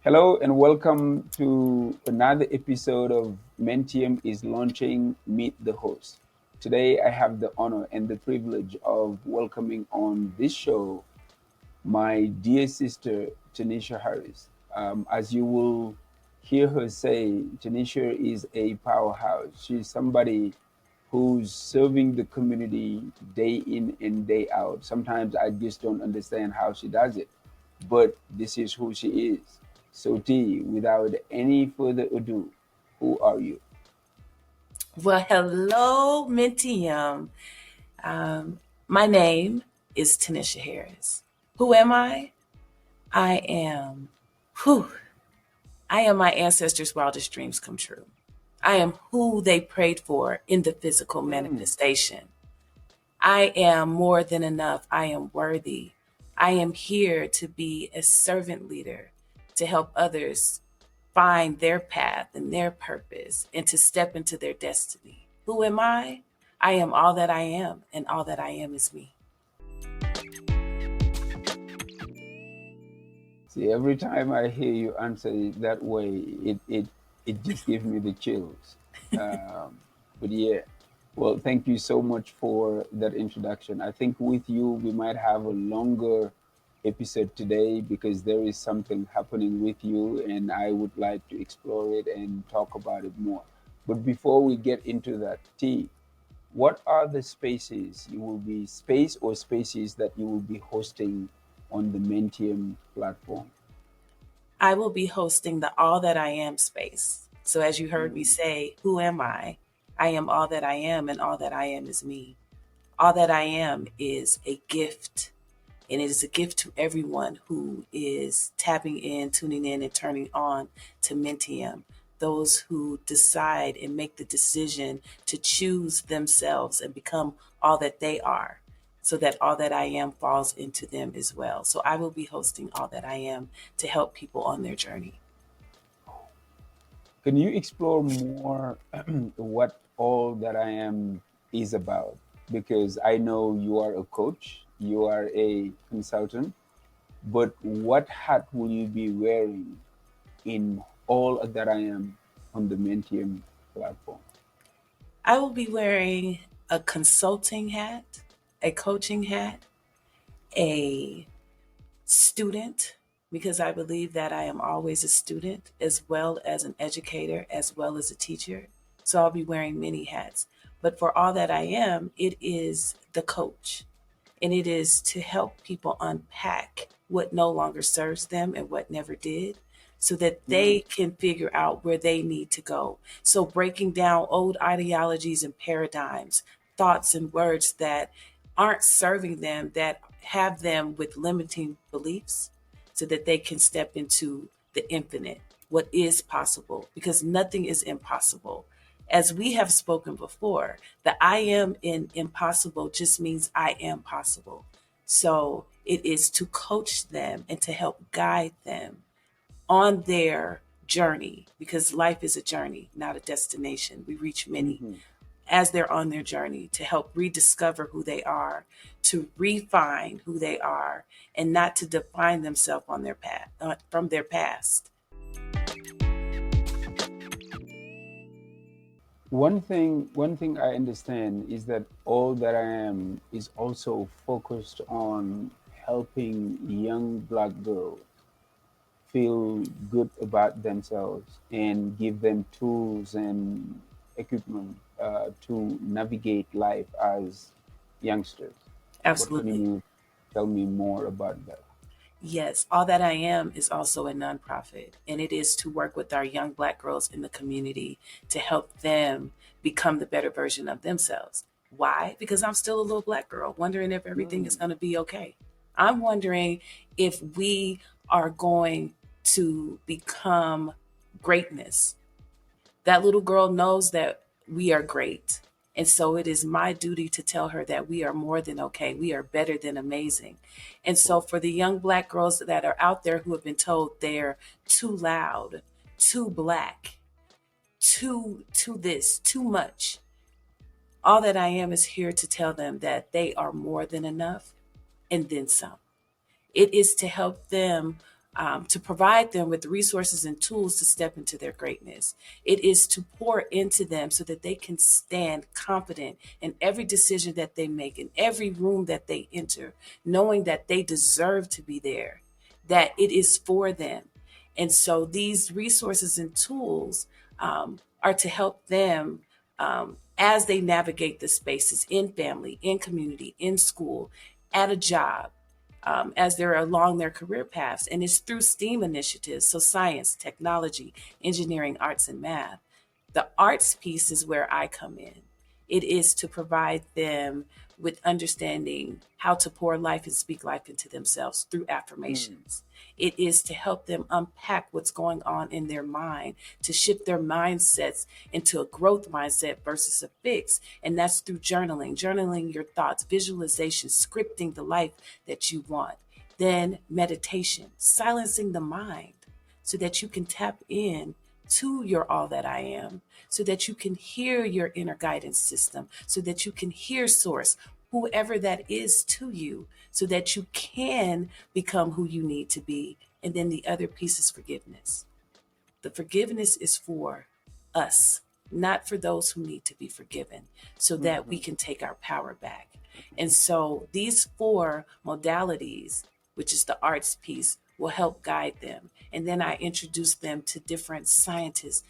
Hello and welcome to another episode of Mentium is launching Meet the Host. Today I have the honor and the privilege of welcoming on this show my dear sister Tanisha Harris. As you will hear her say, Tanisha is a powerhouse. She's somebody who's serving the community day in and day out. Sometimes I just don't understand how she does it, but this is who she is. So, T, without any further ado, who are you? Well, hello, Mentium. My name is Tanisha Harris. Who am I? I am, whew, I am my ancestors' wildest dreams come true. I am who they prayed for in the physical Mm. manifestation. I am more than enough. I am worthy. I am here to be a servant leader to help others find their path and their purpose and to step into their destiny. Who am I? I am all that I am, and all that I am is me. See, every time I hear you answer it that way, it just gives me the chills. Um, but yeah, well, thank you so much for that introduction. I think with you, we might have a longer episode today because there is something happening with you, and I would like to explore it and talk about it more. But before we get into that, T, what are the space or spaces that you will be hosting on the Mentium platform? I will be hosting the All That I Am space. So, as you heard me Mm. say, who am I? I am all that I am, and all that I am is me. All that I am is a gift, and it is a gift to everyone who is tapping in, tuning in, and turning on to Mentium. Those who decide and make the decision to choose themselves and become all that they are, so that all that I am falls into them as well. So I will be hosting All That I Am to help people on their journey. Can you explore more what all that I am is about? Because I know you are a coach, you are a consultant, but what hat will you be wearing in all that I am on the Mentium platform? I will be wearing a consulting hat, a coaching hat, a student, because I believe that I am always a student as well as an educator, as well as a teacher. So I'll be wearing many hats. But for all that I am, it is the coach. And it is to help people unpack what no longer serves them and what never did, so that Mm. they can figure out where they need to go. So breaking down old ideologies and paradigms, thoughts and words that aren't serving them, that have them with limiting beliefs, so that they can step into the infinite, what is possible, because nothing is impossible. As we have spoken before, the I am in impossible just means I am possible. So it is to coach them and to help guide them on their journey, because life is a journey, not a destination. We reach many Hmm. as they're on their journey, to help rediscover who they are, to refine who they are, and not to define themselves on their path from their past. One thing I understand is that all that I am is also focused on helping young black girls feel good about themselves and give them tools and equipment to navigate life as youngsters. What can Absolutely. you tell me more about that? Yes, All That I Am is also a nonprofit, and it is to work with our young Black girls in the community to help them become the better version of themselves. Why? Because I'm still a little Black girl wondering if everything is Mm. going to be okay. I'm wondering if we are going to become greatness. That little girl knows that we are great. And so it is my duty to tell her that we are more than okay. We are better than amazing. And so for the young Black girls that are out there who have been told they're too loud, too Black, too this, too much, all that I am is here to tell them that they are more than enough and then some. It is to help them to provide them with resources and tools to step into their greatness. It is to pour into them so that they can stand confident in every decision that they make, in every room that they enter, knowing that they deserve to be there, that it is for them. And so these resources and tools are to help them as they navigate the spaces in family, in community, in school, at a job, as they're along their career paths. And it's through STEAM initiatives, so science, technology, engineering, arts, and math. The arts piece is where I come in. It is to provide them with understanding how to pour life and speak life into themselves through Mm. affirmations. It is to help them unpack what's going on in their mind, to shift their mindsets into a growth mindset versus a fix. And that's through journaling your thoughts, visualization, scripting the life that you want. Then meditation, silencing the mind so that you can tap in to your all that I am, so that you can hear your inner guidance system, so that you can hear source, whoever that is to you, so that you can become who you need to be. And then the other piece is forgiveness. The forgiveness is for us, not for those who need to be forgiven, so that we Mhm. can take our power back. And so these four modalities, which is the arts piece, will help guide them. And then I introduce them to different scientists,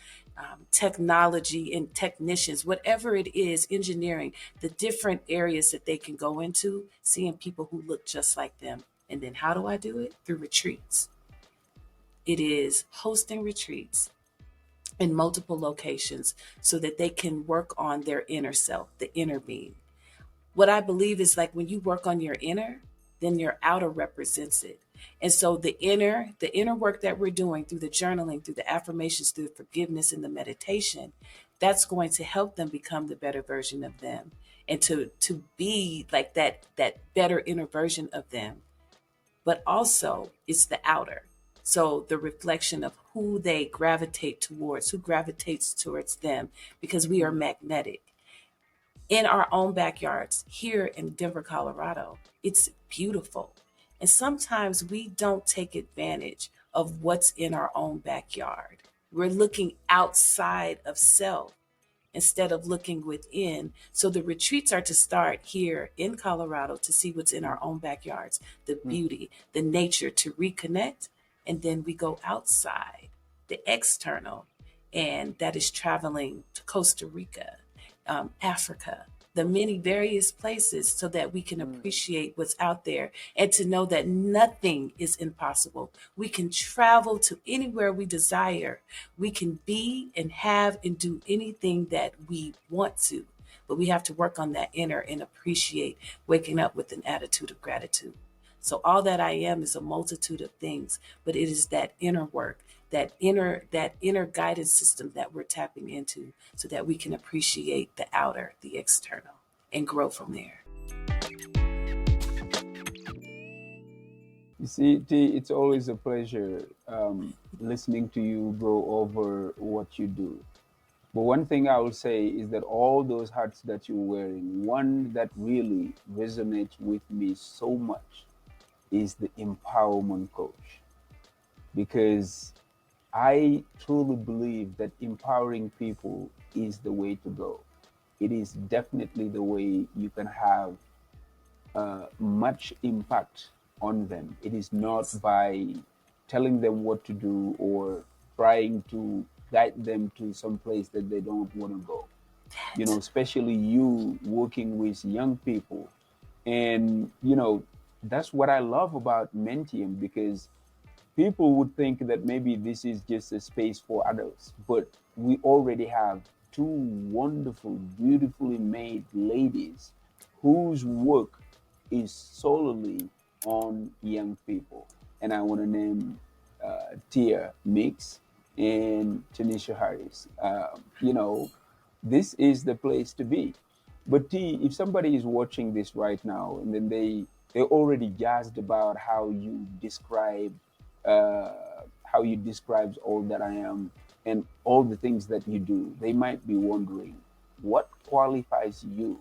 technology and technicians, whatever it is, engineering, the different areas that they can go into, seeing people who look just like them. And then how do I do it? Through retreats. It is hosting retreats in multiple locations so that they can work on their inner self, the inner being. What I believe is like when you work on your inner, then your outer represents it. And so the inner work that we're doing through the journaling, through the affirmations, through the forgiveness and the meditation, that's going to help them become the better version of them and to be like that better inner version of them. But also it's the outer. So the reflection of who they gravitate towards, who gravitates towards them, because we are Mm. magnetic in our own backyards here in Denver, Colorado. It's beautiful. And sometimes we don't take advantage of what's in our own backyard. We're looking outside of self instead of looking within. So the retreats are to start here in Colorado to see what's in our own backyards, the Mm. beauty, the nature to reconnect. And then we go outside, the external, and that is traveling to Costa Rica, Africa, the many various places so that we can Mm. appreciate what's out there and to know that nothing is impossible. We can travel to anywhere we desire. We can be and have and do anything that we want to, but we have to work on that inner and appreciate waking up with an attitude of gratitude. So all that I am is a multitude of things, but it is that inner work, that inner guidance system that we're tapping into so that we can appreciate the outer, the external, and grow from there. You see, T, it's always a pleasure listening to you go over what you do. But one thing I will say is that all those hats that you're wearing, one that really resonates with me so much is the empowerment coach. Because I truly believe that empowering people is the way to go. It is definitely the way you can have much impact on them. It is not Yes. by telling them what to do or trying to guide them to some place that they don't want to go. You know, That. especially you working with young people. And, you know, that's what I love about Mentium because people would think that maybe this is just a space for adults, but we already have two wonderful, beautifully made ladies whose work is solely on young people. And I want to name Tia Mix and Tanisha Harris. You know, this is the place to be. But T, if somebody is watching this right now and then they already jazzed about uh, how you describes all that I am and all the things that you do, they might be wondering what qualifies you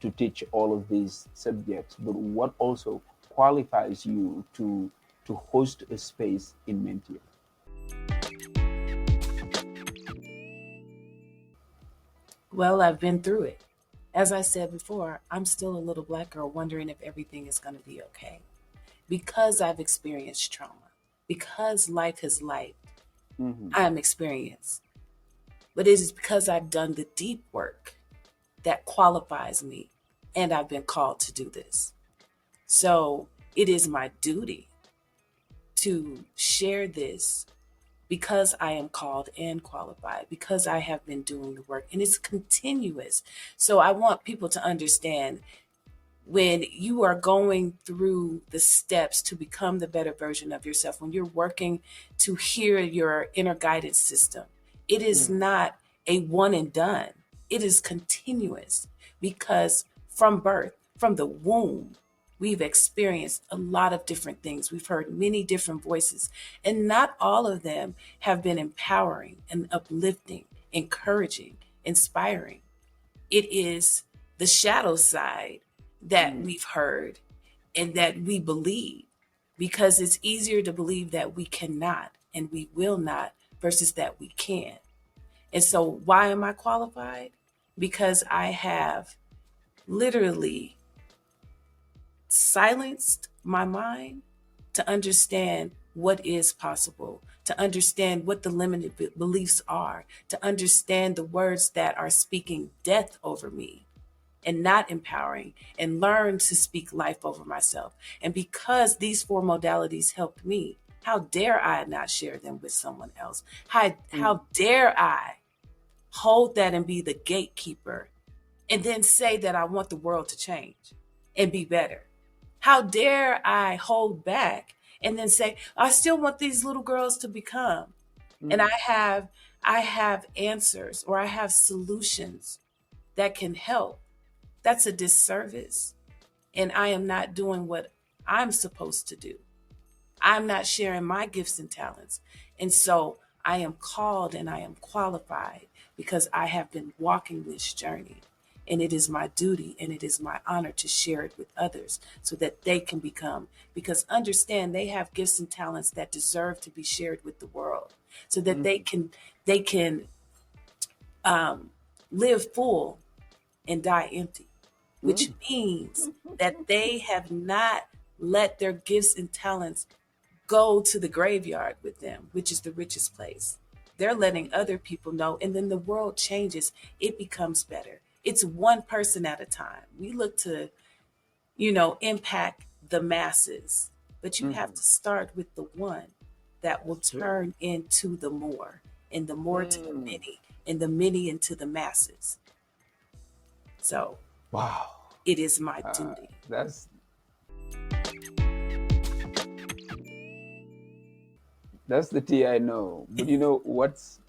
to teach all of these subjects, but what also qualifies you to to host a space in Mentium? Well, I've been through it. As I said before, I'm still a little black girl wondering if everything is going to be okay. Because I've experienced trauma, because life has life, Mm-hmm. I'm experienced. But it is because I've done the deep work that qualifies me, and I've been called to do this. So it is my duty to share this because I am called and qualified, because I have been doing the work, and it's continuous. So I want people to understand, when you are going through the steps to become the better version of yourself, when you're working to hear your inner guidance system, it is Mm-hmm. not a one and done. It is continuous, because from birth, from the womb, we've experienced a lot of different things. We've heard many different voices, and not all of them have been empowering and uplifting, encouraging, inspiring. It is the shadow side that Mm-hmm. we've heard and that we believe, because it's easier to believe that we cannot and we will not versus that we can. And so, why am I qualified? Because I have literally silenced my mind to understand what is possible, to understand what the limited beliefs are, to understand the words that are speaking death over me and not empowering, and learn to speak life over myself. And because these four modalities helped me, how dare I not share them with someone else? How dare I hold that and be the gatekeeper and then say that I want the world to change and be better? How dare I hold back and then say I still want these little girls to become, and Mm-hmm. I have answers, or I have solutions that can help? That's a disservice. And I am not doing what I'm supposed to do. I'm not sharing my gifts and talents. And so I am called and I am qualified because I have been walking this journey. And it is my duty and it is my honor to share it with others so that they can become, because understand, they have gifts and talents that deserve to be shared with the world, so that Mm-hmm. they can um, live full and die empty, which means that they have not let their gifts and talents go to the graveyard with them, which is the richest place. They're letting other people know, and then the world changes. It becomes better. It's one person at a time. We look to, impact the masses, but you have Mm-hmm. to start with the one that will That's true. turn into the more, and the more to the Mm. many, and the many into the masses. So Wow. it is my Uh, duty. that's the tea I know. But you know what's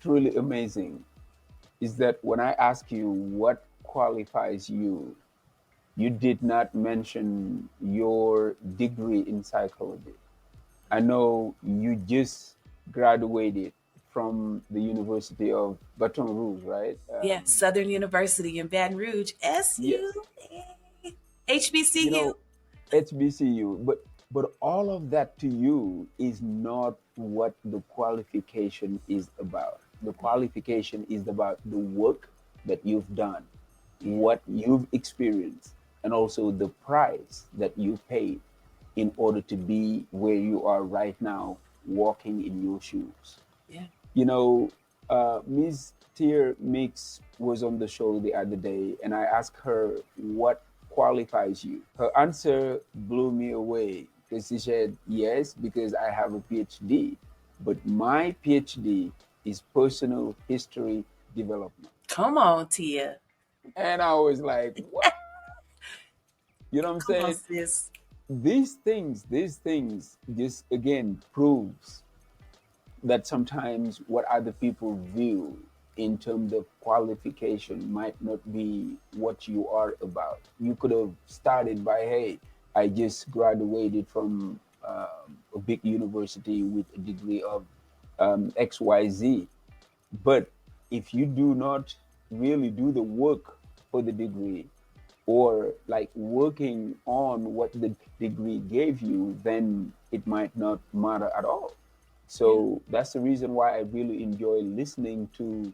truly amazing is that when I ask you what qualifies you, you did not mention your degree in psychology. I know you just graduated from the University of Baton Rouge, right? Yeah, Southern University in Baton Rouge, Yes. SU, You HBCU. know, HBCU, but all of that to you is not what the qualification is about. The qualification is about the work that you've done, Yeah, what you've experienced, and also the price that you paid in order to be where you are right now, walking in your shoes. yeah. You know, Ms. Tier Mix was on the show the other day, and I asked her what qualifies you. Her answer blew me away because she said, yes, because I have a PhD, but my PhD is personal history development. Come on, Tia. And I was like, what? You know what I'm Come on, saying? sis. These things just again proves that sometimes what other people view in terms of qualification might not be what you are about. You could have started by, hey, I just graduated from a big university with a degree of XYZ. But if you do not really do the work for the degree, or like working on what the degree gave you, then it might not matter at all. Yeah, So that's the reason why I really enjoy listening to,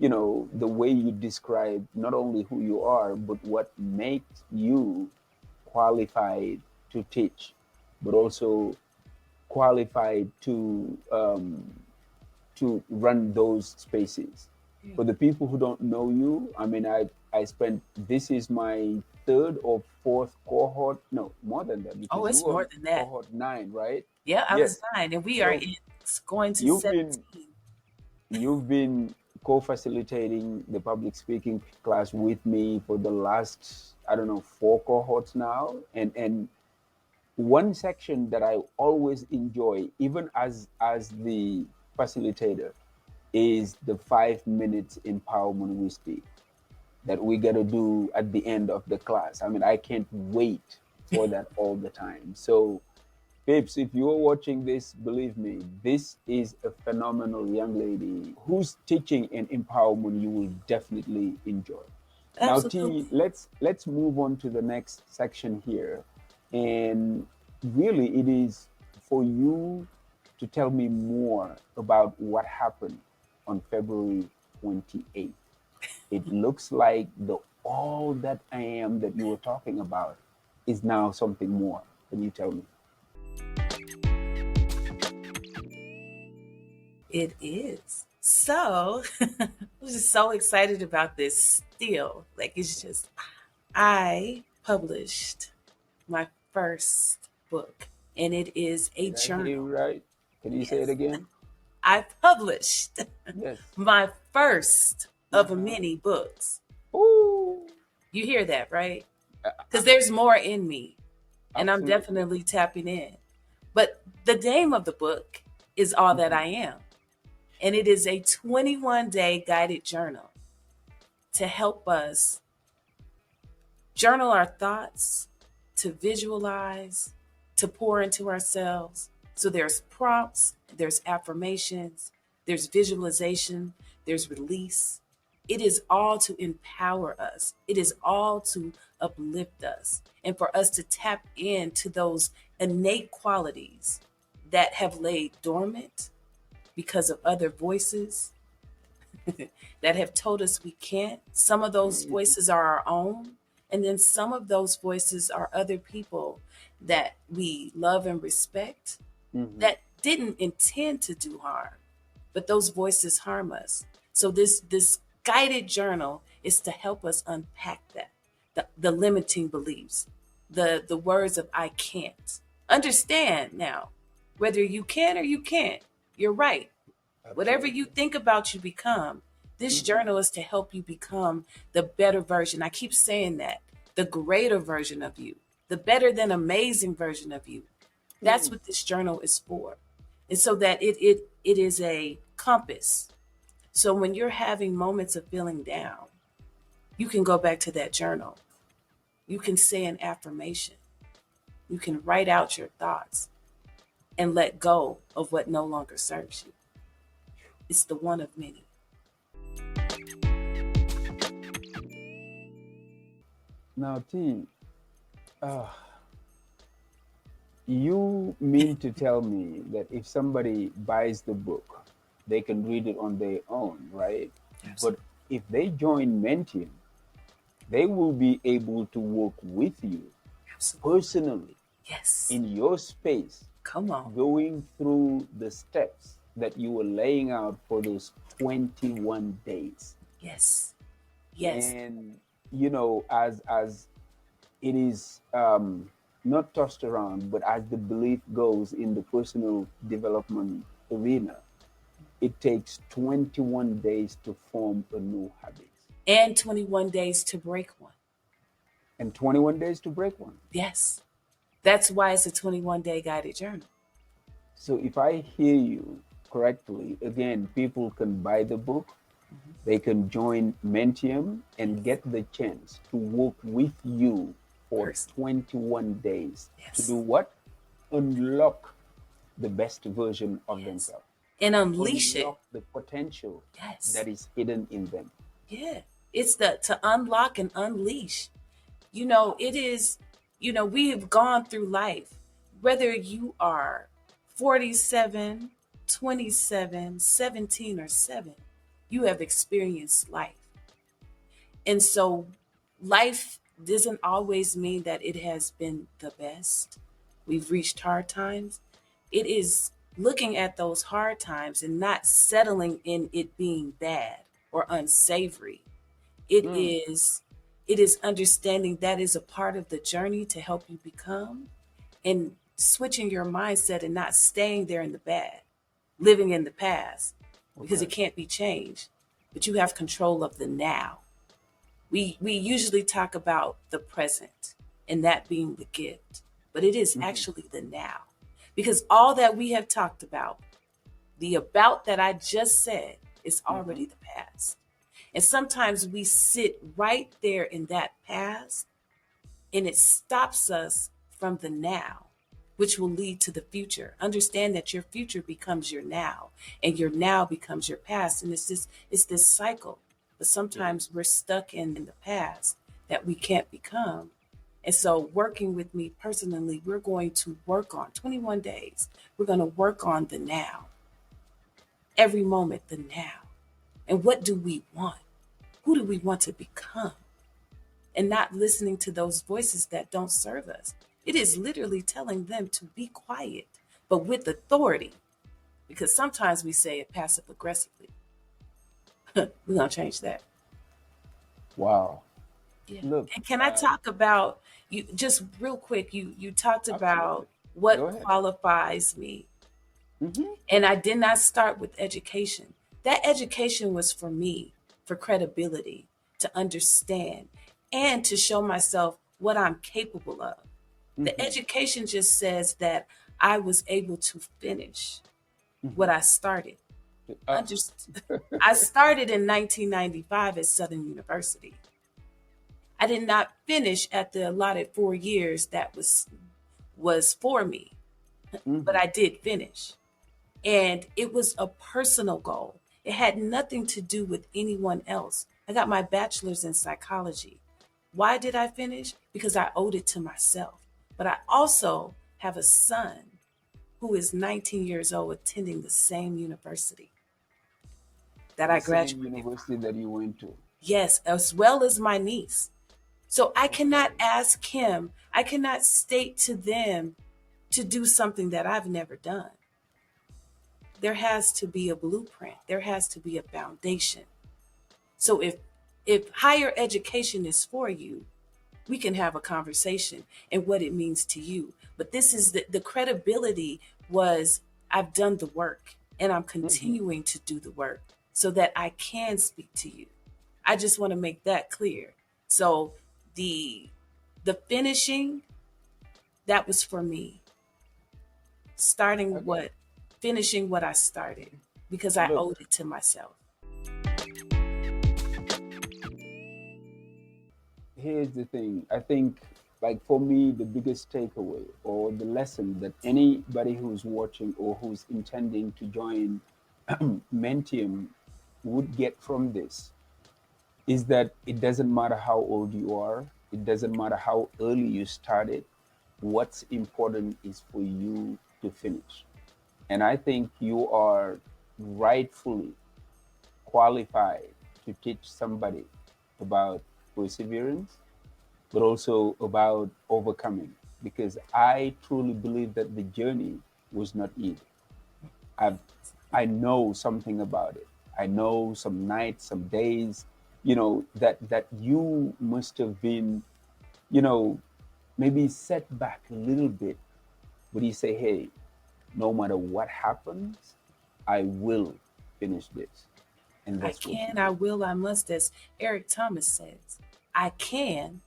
the way you describe not only who you are, but what makes you qualified to teach, but also qualified to run those spaces. yeah. For the people who don't know you, I mean, I spent, this is my third or fourth cohort. No, more than that, Oh, because you it's were more on than that. cohort 9, right? Yeah, I was Yes. 9, and we are So in going to you've been 17. you've been co-facilitating the public speaking class with me for the last, I don't know, four cohorts now, and one section that I always enjoy, even as the facilitator, is the 5 minutes empowerment we speak that we got to do at the end of the class. I mean, I can't wait for that all the time. So, babes, if you're watching this, believe me, this is a phenomenal young lady whose teaching and empowerment you will definitely enjoy. Now, T, Absolutely. let's move on to the next section here, and really, it is for you to tell me more about what happened on February 28th. It looks like the all that I am that you were talking about is now something more. Can you tell me? It is. So, I'm just so excited about this still. Like, it's just, I published my first book, and it is a Did I hear you journal. right? Can you say it Yes. again? I published Yes. my first of Uh-huh. many books. Ooh. You hear that, right? Uh, uh, Because there's more in me, and I'm absolutely. definitely tapping in. But the name of the book is All That Mhm. I Am, and it is a 21-day guided journal to help us journal our thoughts, to visualize, to pour into ourselves. So there's prompts, there's affirmations, there's visualization, there's release. It is all to empower us. It is all to uplift us and for us to tap into those innate qualities that have laid dormant because of other voices that have told us we can't. Some of those Mhm. voices are our own, and then some of those voices are other people that we love and respect Mhm. that didn't intend to do harm, but those voices harm us. So this guided journal is to help us unpack that, the limiting beliefs, the words of I can't. Understand now, whether you can or you can't, you're right. Whatever you Absolutely. think about, you become. This Mhm. journal is to help you become the better version. I keep saying that, the greater version of you, the better than amazing version of you. That's Mm. what this journal is for. And so that it is a compass. So when you're having moments of feeling down, you can go back to that journal. You can say an affirmation. You can write out your thoughts and let go of what no longer serves you. It's the one of many. Now, T, uh, you mean to tell me that if somebody buys the book, they can read it on their own, right? But Absolutely. if they join Mentium, they will be able to work with you Absolutely. personally Yes. in your space, Come on. going through the steps that you were laying out for those 21 days. Yes. Yes. And as it is not tossed around, but as the belief goes in the personal development arena, it takes 21 days to form a new habit And 21 days to break one. and 21 days to break one. Yes. That's why it's a 21-day guided journal. So if I hear you correctly, again, people can buy the book, Mhm. they can join Mentium and Yes. get the chance to work with you for Person. 21 days to do Yes. what? Unlock the best version of Yes. themselves, And unleash it. unlock the potential Yes. that is hidden in them. Yeah. It's the to unlock and unleash. It is, we have gone through life, whether you are 47, 27, 17, or 7, you have experienced life. And so life doesn't always mean that it has been the best. We've reached hard times. It is looking at those hard times and not settling in it being bad or unsavory. It Mm, is it is understanding that is a part of the journey to help you become, and switching your mindset and not staying there in the bad, living in the past, because it okay. can't be changed. But you have control of the now. We usually talk about the present and that being the gift, but it is Hmm. actually the now. Because all that we have talked about, the about that I just said, is Hmm. already the past. And sometimes we sit right there in that past, and it stops us from the now, which will lead to the future. Understand that your future becomes your now, and your now becomes your past. And it's this cycle. But It is. sometimes we're stuck in the past that we can't become. And so, working with me personally, we're going to work on 21 days. We're going to work on the now, every moment, the now. And what do we want? Who do we want to become? And not listening to those voices that don't serve us. It is literally telling them to be quiet, but with authority, because sometimes we say it passive aggressively. We're going to change that. Wow. Yeah. Look, And can I talk about you just real quick? You talked absolutely. about Go what ahead. qualifies me. Hmm. And I did not start with education. That education was for me, for credibility, to understand, and to show myself what I'm capable of. The Hmm. education just says that I was able to finish what Hmm. I started. Uh, I started in 1995 at Southern University. I did not finish at the allotted 4 years that was for me, but hmm. I did finish. And it was a personal goal. It had nothing to do with anyone else. I got my bachelor's in psychology. Why did I finish? Because I owed it to myself. But I also have a son who is 19 years old attending the same university that I The same graduated university from. that you went to. Yes, as well as my niece. So I cannot Okay. ask him, I cannot state to them to do something that I've never done. There has to be a blueprint, there has to be a foundation. So if higher education is for you, we can have a conversation and what it means to you. But this is the credibility was, I've done the work and I'm Hmm. continuing to do the work so that I can speak to you. I just want to make that clear. So the the finishing, that was for me. Starting Okay. what Finishing what I started, because I Look, owed it to myself. here's the thing. I think, like for me, the biggest takeaway or the lesson that anybody who's watching or who's intending to join Mentium would get from this is that it doesn't matter how old you are, it doesn't matter how early you started. What's important is for you to finish. And I think you are rightfully qualified to teach somebody about perseverance, but also about overcoming. Because I truly believe that the journey was not easy. I've, I know something about it. I know some nights, some days, that you must have been, you know, maybe set back a little bit, but you say, hey, no matter what happens, I will finish this. And I that's what you can, I did. will, I must, as Eric Thomas says. I can,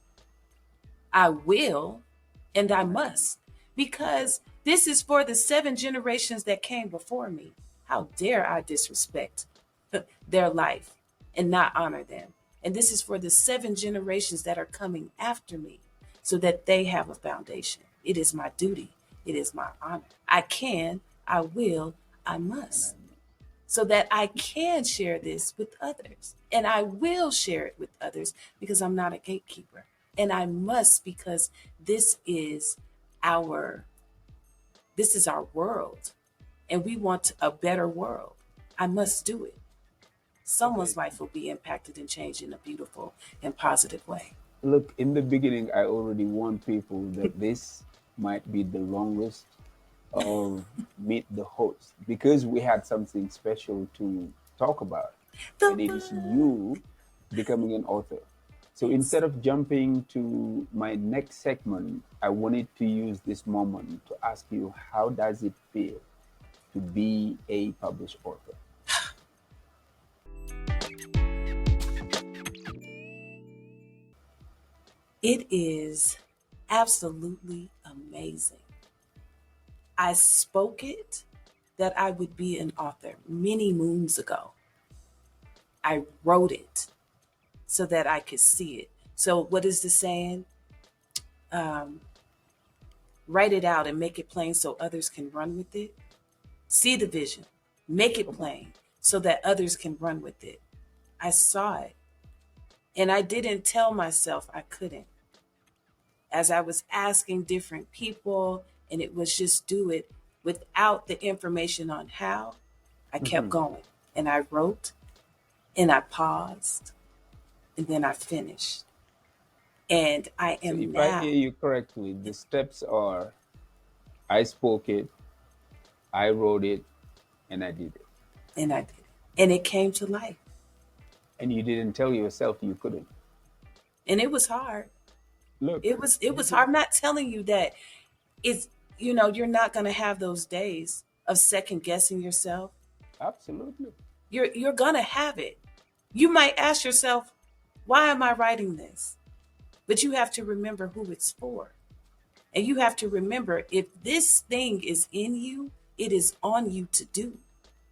I will, and I Amen. must. Okay. Because this is for the 7 generations that came before me. How dare I disrespect their life and not honor them? And this is for the 7 generations that are coming after me so that they have a foundation. It is my duty, it is my honor. I can, I will, I must, Amen. so that I can share this with others. And I will share it with others because I'm not a gatekeeper. And I must, because this is our this is our world, and we want a better world. I must do it. Someone's Okay. life will be impacted and changed in a beautiful and positive way. Look, in the beginning, I already warned people that this might be the longest of Meet the Host because we had something special to talk about, The and it is you becoming an author. So yes. instead of jumping to my next segment, I wanted to use this moment to ask you, how does it feel to be a published author? It is absolutely amazing. I spoke it that I would be an author many moons ago. I wrote it so that I could see it. So, what is the saying? Um, Write it out and make it plain so others can run with it. See the vision, make it Come on. plain so that others can run with it. I saw it, and I didn't tell myself I couldn't. As I was asking different people, and it was just do it without the information on how, I kept Mhm. going. And I wrote, and I paused, and then I finished. And I So am if I now, hear you correctly, the steps are: I spoke it, I wrote it, and I did it. and I did it. And it came to life. And you didn't tell yourself you couldn't. And it was hard. Look, It was this hard. is I'm not telling you that it's you're not gonna have those days of second guessing yourself. absolutely. You're gonna have it. You might ask yourself, why am I writing this? But you have to remember who it's for. And you have to remember if this thing is in you, it is on you to do.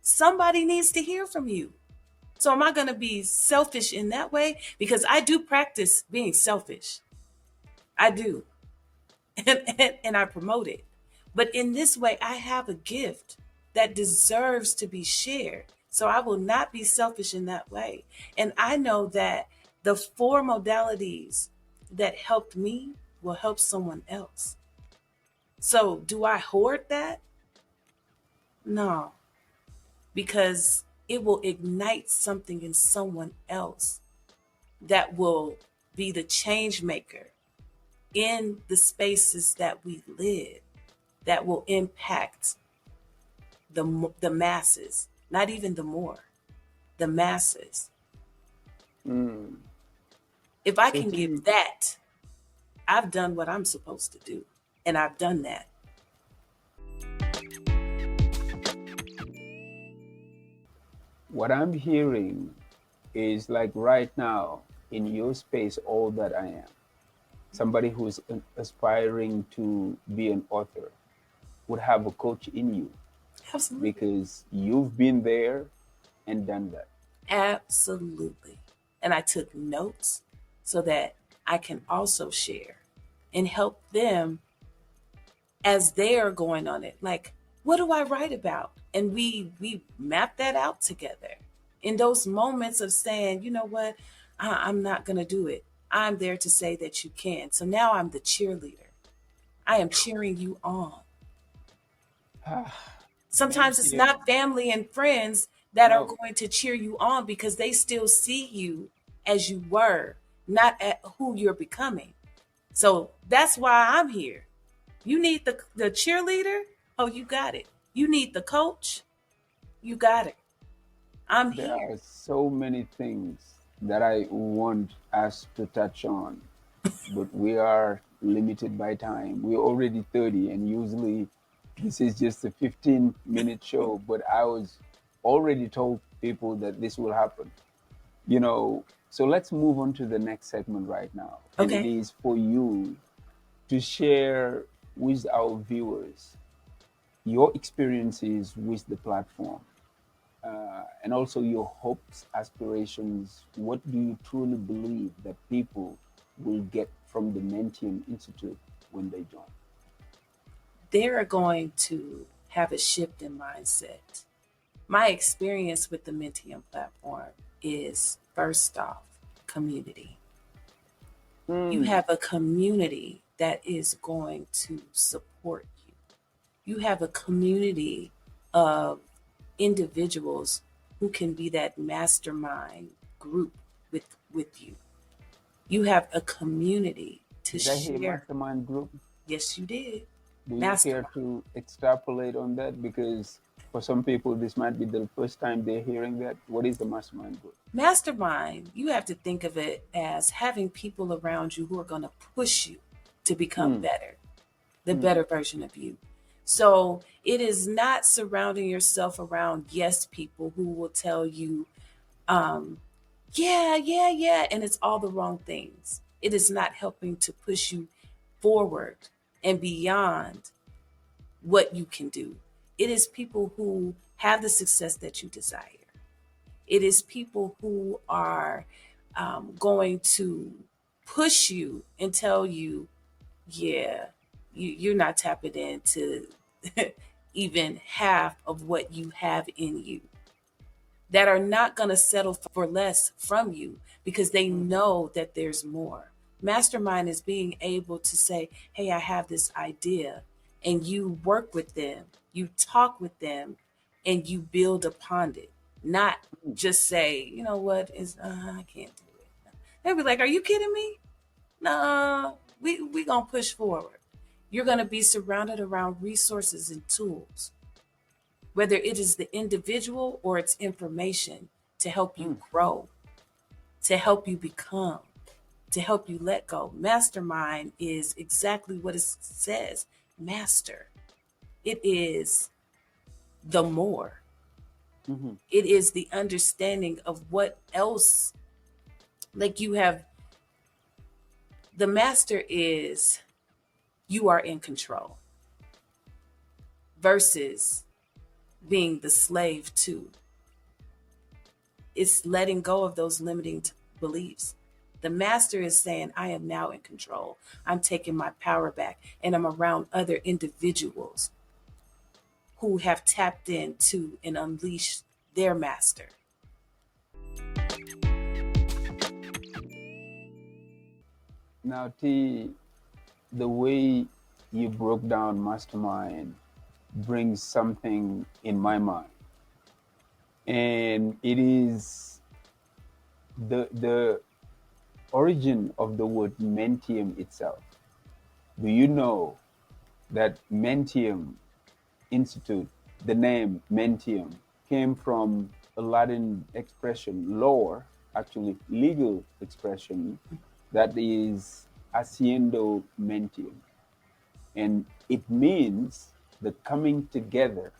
Somebody needs to hear from you. So am I going to be selfish in that way? Because I do practice being selfish. I do. And I promote it. But in this way, I have a gift that deserves to be shared. So I will not be selfish in that way. And I know that the four modalities that helped me will help someone else. So do I hoard that? No, because it will ignite something in someone else that will be the change maker in the spaces that we live, that will impact the masses, not even the more, the masses. Mm. If I So can to give you, that, I've done what I'm supposed to do, and I've done that. what I'm hearing is like right now in your space, all that I am, somebody who's aspiring to be an author would have a coach in you Absolutely. because you've been there and done that. Absolutely. And I took notes so that I can also share and help them as they are going on it. Like, what do I write about? And we map that out together. In those moments of saying, you know what, I'm not going to do it. I'm there to say that you can. So now I'm the cheerleader. I am cheering you on. Sometimes it's Mentium, not family and friends that are no, going to cheer you on because they still see you as you were, not at who you're becoming. So that's why I'm here. You need the cheerleader? Oh, you got it. You need the coach? You got it. I'm there here. are so many things that I want us to touch on, but we are limited by time. We're already 30, and usually this is just a 15-minute show, but I was already told people that this will happen. So let's move on to the next segment right now, and it Okay. is for you to share with our viewers your experiences with the platform, and also your hopes, aspirations. What do you truly believe that people will get from the Mentium Institute when they join? They're going to have a shift in mindset. My experience with the Mentium platform is first off, community. You Mm. have a community that is going to support you. You have a community of individuals who can be that mastermind group with you. You have a community to Did I hear share. mastermind group? Yes, you did. Do you care Mastermind. to extrapolate on that? Because for some people, this might be the first time they're hearing that. What is the mastermind group? Mastermind, you have to think of it as having people around you who are going to push you to become Mm. better, the Mm. better version of you. So it is not surrounding yourself around yes people who will tell you, um, yeah, yeah, yeah, and it's all the wrong things. It is not helping to push you forward and beyond what you can do. It is people who have the success that you desire. It is people who are going to push you and tell you, yeah, you're not tapping into even half of what you have in you, that are not going to settle for less from you because they Mm. know that there's more. Mastermind is being able to say, hey, I have this idea, and you work with them, you talk with them, and you build upon it. Not Mm. just say, you know what, is I can't do it. They'll be like, are you kidding me? No, we gonna push forward. You're gonna be surrounded around resources and tools, whether it is the individual or it's information to help you Mm. grow, to help you become, to help you let go. Mastermind is exactly what it says, master. It is the more. Mm-hmm. It is the understanding of what else, like you have, the master is you are in control versus being the slave to. It's letting go of those limiting beliefs. The master is saying, I am now in control. I'm taking my power back, and I'm around other individuals who have tapped into and unleashed their master. Now, T, the way you broke down mastermind brings something in my mind, and it is the origin of the word Mentium itself. Do you know that Mentium Institute, the name Mentium, came from a Latin expression, law, actually legal expression, that is haciendo Mentium. And it means the coming together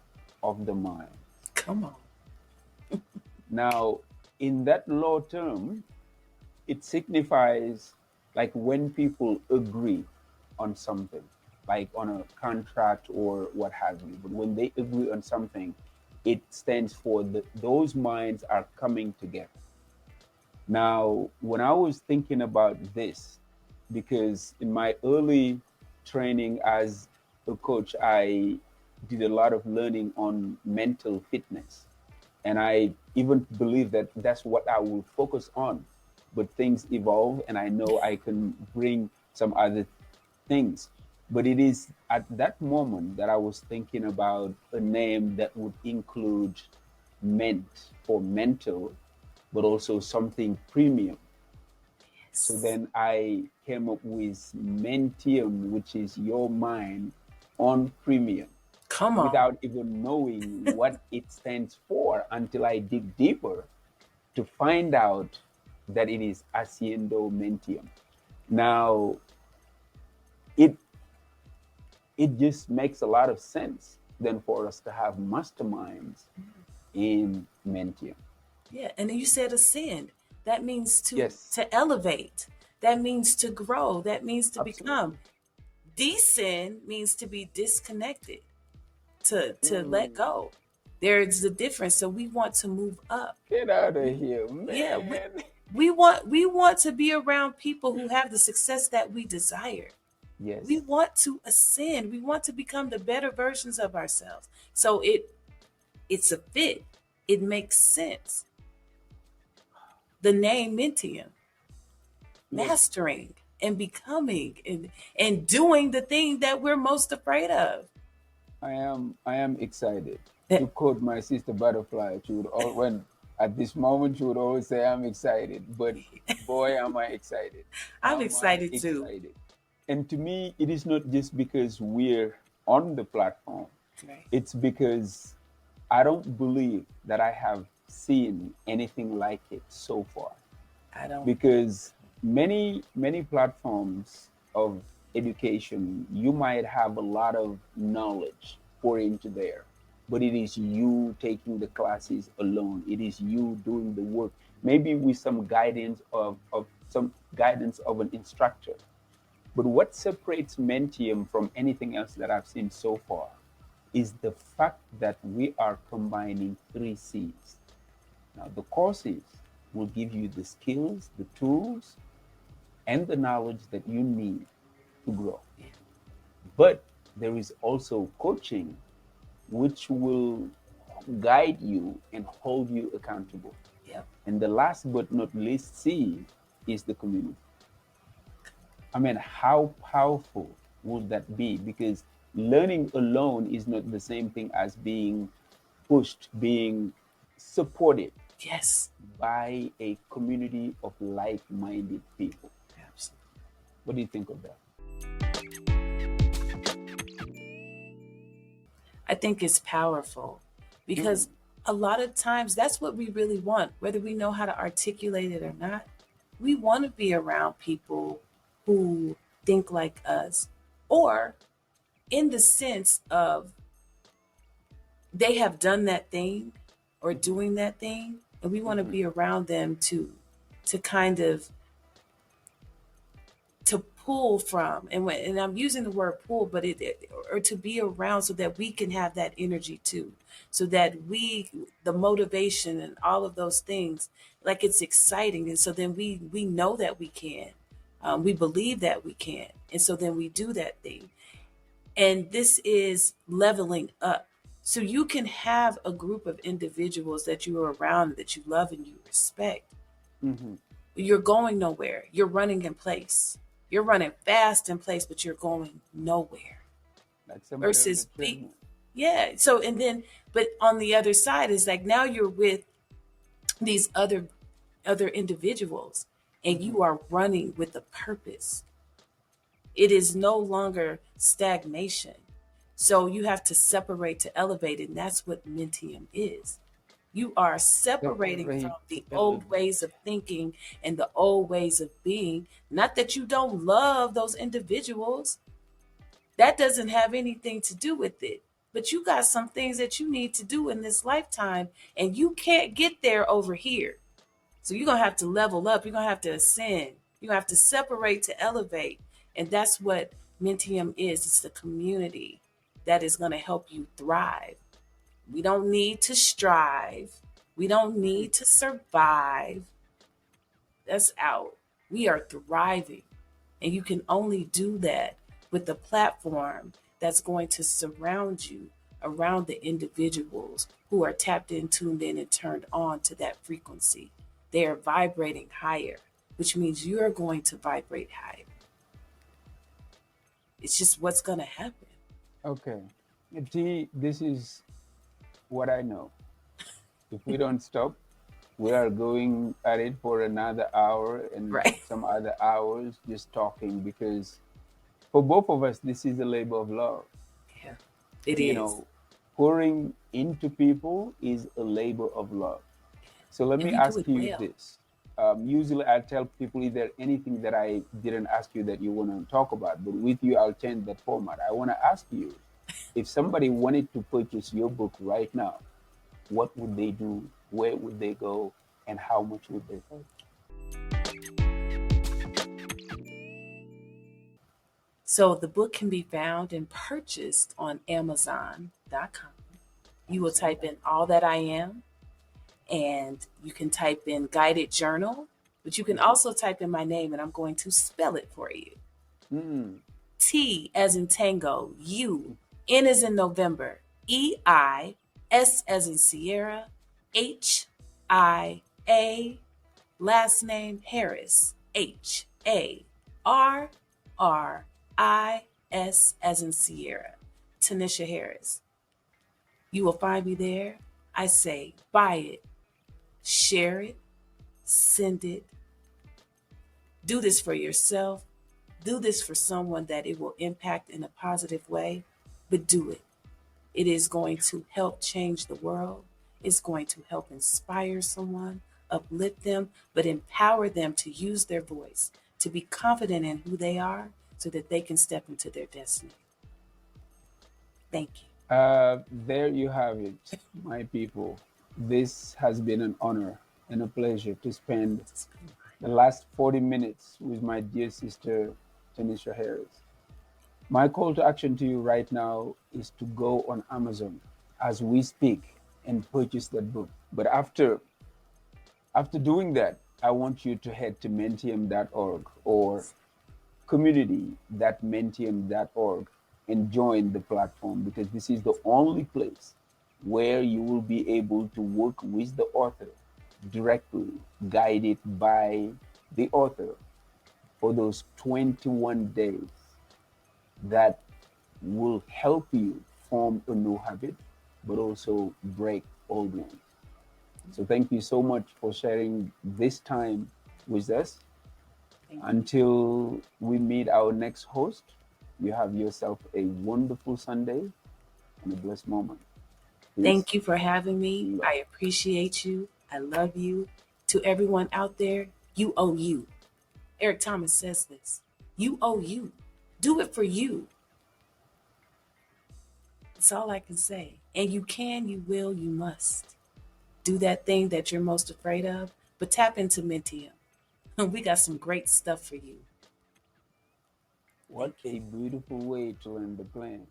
of the mind. Come on. Now, in that law term, it signifies like when people agree on something, like on a contract or what have you. But when they agree on something, it stands for those minds are coming together. Now, when I was thinking about this, because in my early training as a coach, I did a lot of learning on mental fitness. And I even believe that that's what I will focus on. But things evolve, and I know I can bring some other things. But it is at that moment that I was thinking about a name that would include ment for mental, but also something premium. So Yes. then I came up with Mentium, which is your mind on premium, Come on. without even knowing what it stands for until I dig deeper to find out that it is Haciendo Mentium. Now, it it just makes a lot of sense then for us to have masterminds in Mentium. Yeah. And then you said ascend. That means Yes, to elevate. That means to grow. That means to become. absolutely. Descend means to be disconnected, to let Mm, go. There's a difference. So we want to move up. get out of We here, yeah, man. we want to be around people who have the success that we desire. We Yes, want to ascend. We want to become the better versions of ourselves. So it's a fit. It makes sense. The name Mentium, yes. mastering. and becoming and doing the thing that we're most afraid of. I am excited. To quote my sister Butterfly, she would all when at this moment she would always say, "I'm excited," but boy, am I excited! I'm Am I excited too. excited? And to me, it is not just because we're on the platform. Right. It's because I don't believe that I have seen anything like it so far. I don't. Because many platforms of education, you might have a lot of knowledge pour into there, but it is you taking the classes alone. It is you doing the work, maybe with some guidance of some guidance of an instructor. But what separates Mentium from anything else that I've seen so far is the fact that we are combining three C's. Now, the courses will give you the skills, the tools, and the knowledge that you need to grow. But there is also coaching, which will guide you and hold you accountable. Yep. And the last but not least C is the community. I mean, how powerful would that be? Because learning alone is not the same thing as being pushed, being supported Yes. by a community of like-minded people. Absolutely. What do you think of that? I think it's powerful because a lot of times that's what we really want, whether we know how to articulate it or not. We want to be around people who think like us, or in the sense of they have done that thing or doing that thing, and we want to Mm-hmm. be around them to kind of to pull from, and I'm using the word pull, but or to be around so that we can have that energy too, so that we the motivation and all of those things, like it's exciting, and so then we know that we can, we believe that we can, and so then we do that thing, and this is leveling up. So you can have a group of individuals that you are around that you love and you respect. Mm-hmm. You're going nowhere. You're running in place. You're running fast in place, but you're going nowhere. Like somebody on the Versus, treadmill. yeah. So, and then, but on the other side is like now you're with these other individuals, and Mm-hmm. you are running with a purpose. It is no longer stagnation. So you have to separate to elevate, and that's what Mentium is. You are separating from Separate to the old elevate. ways of thinking and the old ways of being. Not that you don't love those individuals, that doesn't have anything to do with it. But you got some things that you need to do in this lifetime, and you can't get there over here. So you're going to have to level up. You're going to have to ascend. You have to separate to elevate. And that's what Mentium is. It's the community that is going to help you thrive. We don't need to strive. We don't Mm-hmm. need to survive. That's out. We are thriving. And you can only do that with a platform that's going to surround you around the individuals who are tapped in, tuned in, and turned on to that frequency. They are vibrating higher, which means you're going to vibrate higher. It's just what's going to happen. Okay. T, this is what I know. If we don't stop, we are going at it for another hour and Right. some other hours just talking because for both of us, this is a labor of love. Yeah, it You is. know, pouring into people is a labor of love. So let And me we do ask it you well. this. Usually, I tell people, is there anything that I didn't ask you that you want to talk about? But with you, I'll change that format. I want to ask you, if somebody wanted to purchase your book right now, what would they do? Where would they go? And how much would they pay? So the book can be found and purchased on Amazon.com. You will type Excellent. in All That I Am, and you can type in guided journal, but you can Mm-hmm. also type in my name, and I'm going to spell it for you. Mm. T as in tango, U, N as in November, EI, S as in Sierra, HIA, last name Harris, HA. RRIS as in Sierra, Tanisha Harris. You will find me there. I say, buy it, share it, send it. Do this for yourself. Do this for someone that it will impact in a positive way, but do it. It is going to help change the world. It's going to help inspire someone, uplift them, but empower them to use their voice, to be confident in who they are so that they can step into their destiny. Thank you. There you have it, my people. This has been an honor and a pleasure to spend the last 40 minutes with my dear sister, Tanisha Harris. My call to action to you right now is to go on Amazon as we speak and purchase that book. But after doing that, I want you to head to mentium.org or community.mentium.org and join the platform, because this is the only place where you will be able to work with the author directly, guided by the author for those 21 days that will help you form a new habit, but also break old ones. So thank you so much for sharing this time with us. Until we meet our next host, you have yourself a wonderful Sunday and a blessed moment. Peace. Thank you for having me. I appreciate you. I love you. To everyone out there, you owe you. Eric Thomas says this. You owe you. Do it for you. That's all I can say. And you can, you will, you must. Do that thing that you're most afraid of, but tap into Mentium. We got some great stuff for you. What a beautiful way to end the plan.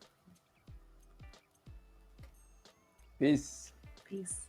Peace. Peace.